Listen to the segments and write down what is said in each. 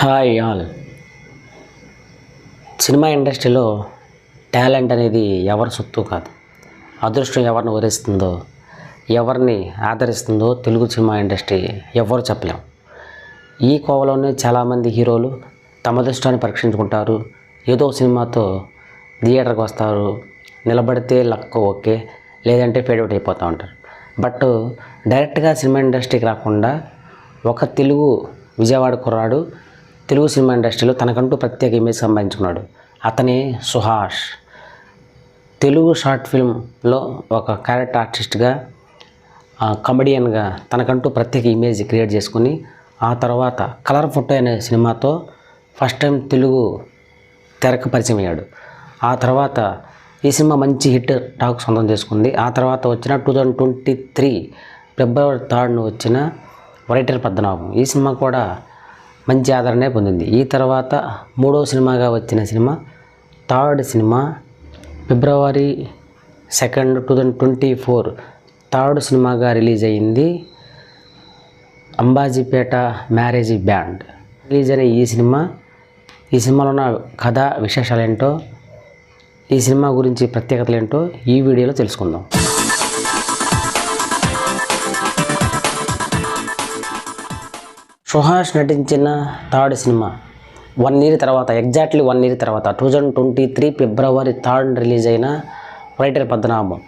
Hi all. Cinema ఇండస్ట్రీలో talent అనేది ఎవరి సొత్తు కాదు. అదృష్టం ఎవరిని వరిస్తుందో, ఎవరిని ఆదరిస్తుందో తెలుగు సినిమా ఇండస్ట్రీ ఎవరు చెప్పలేం. ఈ కోవలోనే చాలామంది హీరోలు తమ అదృష్టాన్ని పరీక్షించుకుంటారు. ఏదో సినిమాతో థియేటర్కి వస్తారు, నిలబడితే లక్ ఓకే, లేదంటే ఫేడ్ అవుట్ అయిపోతూ ఉంటారు. బట్ డైరెక్ట్గా సినిమా ఇండస్ట్రీకి రాకుండా ఒక తెలుగు విజయవాడ కుర్రాడు తెలుగు సినిమా ఇండస్ట్రీలో తనకంటూ ప్రత్యేక ఇమేజ్ సంపాదించుకున్నాడు. అతనే సుహాస్. తెలుగు షార్ట్ ఫిల్మ్లో ఒక క్యారెక్టర్ ఆర్టిస్ట్గా, కమెడియన్గా తనకంటూ ప్రత్యేక ఇమేజ్ క్రియేట్ చేసుకుని ఆ తర్వాత కలర్ ఫోటో అనే సినిమాతో ఫస్ట్ టైం తెలుగు తెరకు పరిచయం అయ్యాడు. ఆ తర్వాత ఈ సినిమా మంచి హిట్ టాక్ సొంతం చేసుకుంది. ఆ తర్వాత వచ్చిన 2023 ఫిబ్రవరి 3 వచ్చిన రైటర్ పద్మనాభం, ఈ సినిమా కూడా మంచి ఆదరణే పొందింది. ఈ తర్వాత మూడో సినిమాగా వచ్చిన సినిమా థర్డ్ సినిమా ఫిబ్రవరి 2, 2024 థర్డ్ సినిమాగా రిలీజ్ అయ్యింది. అంబాజీపేట మ్యారేజ్ బ్యాండ్ రిలీజ్ అయిన ఈ సినిమాలో ఉన్న కథ విశేషాలు ఏంటో, ఈ సినిమా గురించి ప్రత్యేకతలు ఏంటో ఈ వీడియోలో తెలుసుకుందాం. సుహాస్ నటించిన థర్డ్ సినిమా 1 year తర్వాత, ఎగ్జాక్ట్లీ 1 year తర్వాత 2023 ఫిబ్రవరి 3 రిలీజ్ అయిన రైటర్ పద్మనాభం.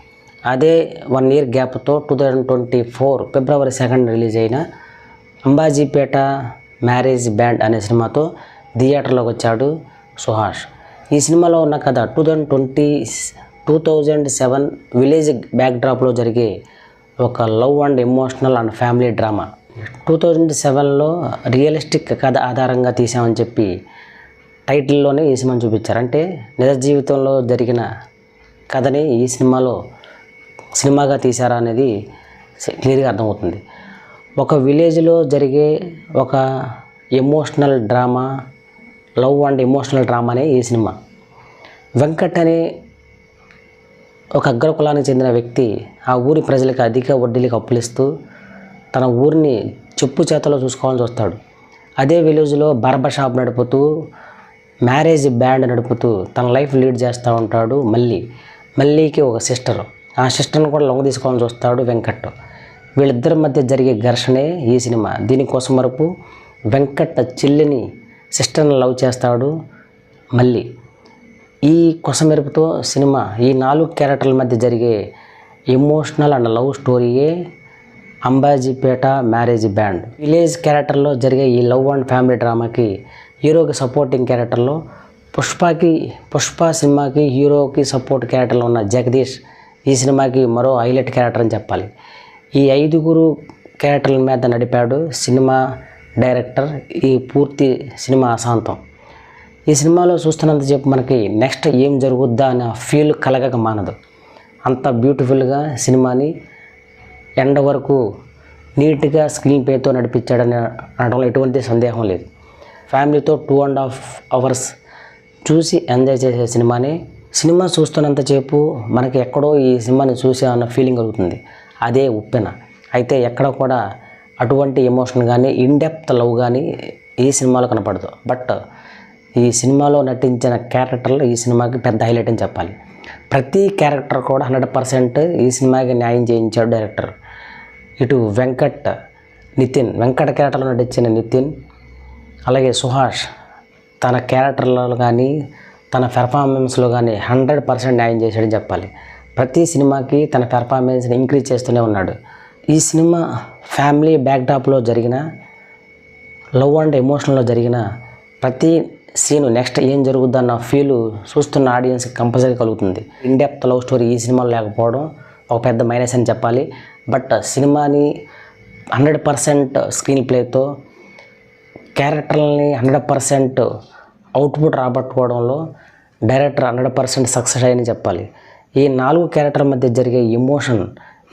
అదే 1 year గ్యాప్తో 2024 ఫిబ్రవరి 2 రిలీజ్ అయిన అంబాజీపేట మ్యారేజ్ బ్యాండ్ అనే సినిమాతో థియేటర్లోకి వచ్చాడు సుహాస్. ఈ సినిమాలో ఉన్న కథ 2007 విలేజ్ బ్యాక్డ్రాప్లో జరిగే ఒక love and emotional and family drama. 2007లో రియలిస్టిక్ కథ ఆధారంగా తీసామని చెప్పి టైటిల్లోనే ఈ సినిమాని చూపించారు. అంటే నిజ జీవితంలో జరిగిన కథని ఈ సినిమాగా తీశారా అనేది క్లియర్గా అర్థమవుతుంది. ఒక విలేజ్లో జరిగే ఒక emotional drama, love and emotional డ్రామానే ఈ సినిమా. వెంకట్ అనే ఒక అగ్రకులానికి చెందిన వ్యక్తి ఆ ఊరి ప్రజలకు అధిక వడ్డీలకు అప్పులిస్తూ తన ఊరిని చెప్పు చేతలో చూసుకోవాల్సి వస్తాడు. అదే విలేజ్లో బార్బర్ షాప్ నడుపుతూ, మ్యారేజ్ బ్యాండ్ నడుపుతూ తన లైఫ్ లీడ్ చేస్తూ ఉంటాడు. మల్లీకి ఒక సిస్టర్, ఆ సిస్టర్ని కూడా లొంగ తీసుకోవాల్సి వస్తాడు వెంకట్. వీళ్ళిద్దరి మధ్య జరిగే ఘర్షణే ఈ సినిమా. దీనికోసం వరకు వెంకట్ చెల్లిని, సిస్టర్ని లవ్ చేస్తాడు మళ్ళీ. ఈ కొసమెరుపుతో సినిమా ఈ 4 క్యారెక్టర్ల మధ్య జరిగే ఎమోషనల్ అండ్ లవ్ స్టోరీయే అంబాజీపేట మ్యారేజ్ బ్యాండ్. విలేజ్ క్యారెక్టర్లో జరిగే ఈ లవ్ అండ్ ఫ్యామిలీ డ్రామాకి హీరోకి సపోర్టింగ్ క్యారెక్టర్లో పుష్ప సినిమాకి హీరోకి సపోర్ట్ క్యారెక్టర్లో ఉన్న జగదీష్ ఈ సినిమాకి మరో హైలైట్ క్యారెక్టర్ అని చెప్పాలి. ఈ 5 క్యారెక్టర్ల మీద నడిపాడు సినిమా డైరెక్టర్ ఈ పూర్తి సినిమా అశాంతం. ఈ సినిమాలో చూస్తున్నంతసేపు మనకి నెక్స్ట్ ఏం జరుగుద్దా అనే ఫీల్ కలగక మానదు. అంత బ్యూటిఫుల్గా సినిమాని ఎండ్ వరకు నీట్గా స్క్రీన్ ప్లేతో నడిపించాడని అనడంలో ఎటువంటి సందేహం లేదు. ఫ్యామిలీతో 2.5 hours చూసి ఎంజాయ్ చేసే సినిమాని. సినిమా చూస్తున్నంతసేపు మనకి ఎక్కడో ఈ సినిమాని చూసే అన్న ఫీలింగ్ కలుగుతుంది. అదే ఉప్పెన. అయితే ఎక్కడ కూడా అటువంటి ఎమోషన్ కానీ ఇన్డెప్త్ లవ్ కానీ ఈ సినిమాలో కనపడదు. బట్ ఈ సినిమాలో నటించిన క్యారెక్టర్లు ఈ సినిమాకి పెద్ద హైలైట్ అని చెప్పాలి. ప్రతి క్యారెక్టర్ కూడా 100% ఈ సినిమాకి న్యాయం చేయించాడు డైరెక్టర్. ఇటు వెంకట్ క్యారెక్టర్లో నటించిన నితిన్, అలాగే సుహాస్ తన క్యారెక్టర్లలో కానీ తన పెర్ఫార్మెన్స్లో కానీ 100% న్యాయం చేశాడని చెప్పాలి. ప్రతి సినిమాకి తన పెర్ఫార్మెన్స్ని ఇంక్రీజ్ చేస్తూనే ఉన్నాడు. ఈ సినిమా ఫ్యామిలీ బ్యాక్డ్రాప్లో జరిగిన లవ్ అండ్ ఎమోషనల్లో జరిగిన ప్రతి సీను నెక్స్ట్ ఏం జరుగుద్దన్న ఫీలు చూస్తున్న ఆడియన్స్కి కంపల్సరీ కలుగుతుంది. ఇన్డెప్త్ లవ్ స్టోరీ ఈ సినిమాలో లేకపోవడం ఒక పెద్ద మైనస్ అని చెప్పాలి. బట్ సినిమాని 100% స్క్రీన్ ప్లేతో క్యారెక్టర్లని 100% అవుట్పుట్ రాబట్టుకోవడంలో డైరెక్టర్ 100% సక్సెస్ అయ్యని చెప్పాలి. ఈ 4 క్యారెక్టర్ల మధ్య జరిగే ఎమోషన్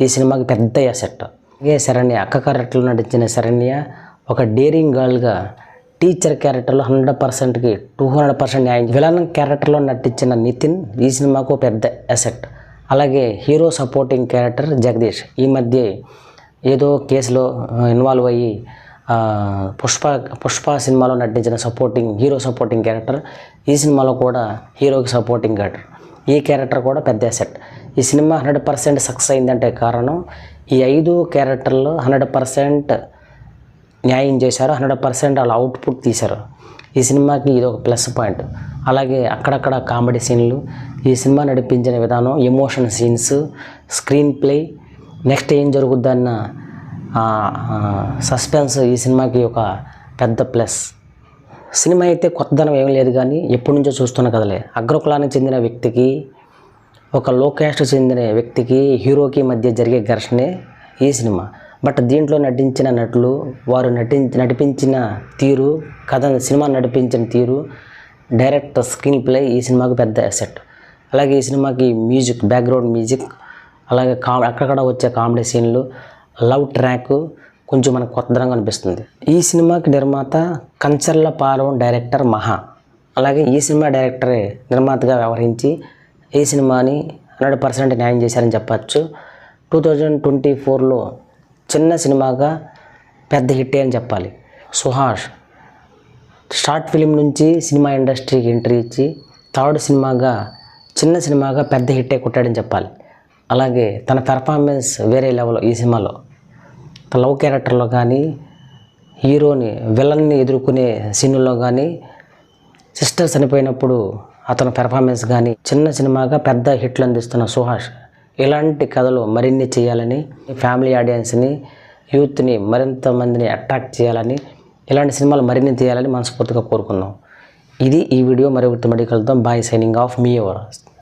ఈ సినిమాకి పెద్ద అసెట్. అలాగే శరణ్య, అక్క క్యారెక్టర్లో నటించిన శరణ్య ఒక డేరింగ్ గర్ల్గా, టీచర్ క్యారెక్టర్లో 100%కి 200% న్యాయం. విలన్ క్యారెక్టర్లో నటించిన నితిన్ ఈ సినిమాకు పెద్ద అసెట్. అలాగే హీరో సపోర్టింగ్ క్యారెక్టర్ జగదీష్ ఈ మధ్య ఏదో కేసులో ఇన్వాల్వ్ అయ్యి పుష్ప సినిమాలో నటించిన హీరో సపోర్టింగ్ క్యారెక్టర్ ఈ సినిమాలో కూడా హీరోకి సపోర్టింగ్ క్యారెక్టర్. ఈ క్యారెక్టర్ కూడా పెద్ద అసెట్. ఈ సినిమా 100% సక్సెస్ అయిందంటే కారణం ఈ 5 క్యారెక్టర్లో 100% న్యాయం చేశారు, 100% వాళ్ళ అవుట్పుట్ తీశారు. ఈ సినిమాకి ఇది ఒక ప్లస్ పాయింట్. అలాగే అక్కడక్కడ కామెడీ సీన్లు, ఈ సినిమా నడిపించిన విధానం, emotion scenes, screen play, next ఏం జరుగుద్దన్న సస్పెన్స్ ఈ సినిమాకి ఒక పెద్ద ప్లస్. సినిమా అయితే కొత్తదనం ఏం లేదు, కానీ ఎప్పటి నుంచో చూస్తున్న కథలే. అగ్రకులానికి చెందిన వ్యక్తికి, ఒక లో క్యాస్ట్ చెందిన వ్యక్తికి, హీరోకి మధ్య జరిగే ఘర్షణే ఈ సినిమా. బట్ దీంట్లో నటించిన నటులు, వారు నడిపించిన తీరు, సినిమా నడిపించిన తీరు, డైరెక్టర్, స్క్రీన్ ప్లే ఈ సినిమాకు పెద్ద అసెట్. అలాగే ఈ సినిమాకి మ్యూజిక్, బ్యాక్గ్రౌండ్ మ్యూజిక్, అలాగే అక్కడక్కడ వచ్చే కామెడీ సీన్లు, లవ్ ట్రాక్ కొంచెం మనకు కొత్తదనంగా అనిపిస్తుంది. ఈ సినిమాకి నిర్మాత కంచర్లపాలెం డైరెక్టర్ మహా. అలాగే ఈ సినిమా డైరెక్టరే నిర్మాతగా వ్యవహరించి ఈ సినిమాని 100% న్యాయం చేశారని చెప్పచ్చు. 2024లో చిన్న సినిమాగా పెద్ద హిట్ అని చెప్పాలి. సుహాస్ షార్ట్ ఫిలిం నుంచి సినిమా ఇండస్ట్రీకి ఎంట్రీ ఇచ్చి థర్డ్ సినిమాగా, చిన్న సినిమాగా పెద్ద హిట్టే కొట్టాడని చెప్పాలి. అలాగే తన పెర్ఫార్మెన్స్ వేరే లెవెల్. ఈ సినిమాలో లవ్ క్యారెక్టర్లో కానీ, హీరోని విలన్ని ఎదుర్కొనే సీన్లో కానీ, సిస్టర్ చనిపోయినప్పుడు అతని పెర్ఫార్మెన్స్ కానీ, చిన్న సినిమాగా పెద్ద హిట్లు అందిస్తున్న సుహాస్ ఇలాంటి కథలు మరిన్ని చేయాలని, ఫ్యామిలీ ఆడియన్స్ని, యూత్ని మరింత మందిని అట్రాక్ట్ చేయాలని, ఇలాంటి సినిమాలు మరిన్ని తీయాలని మనస్ఫూర్తిగా కోరుకుందాం. ఇది ఈ వీడియో. మరి మళ్ళీ కలుద్దాం. బాయ్. సైనింగ్ ఆఫ్ మీ ఎవర్.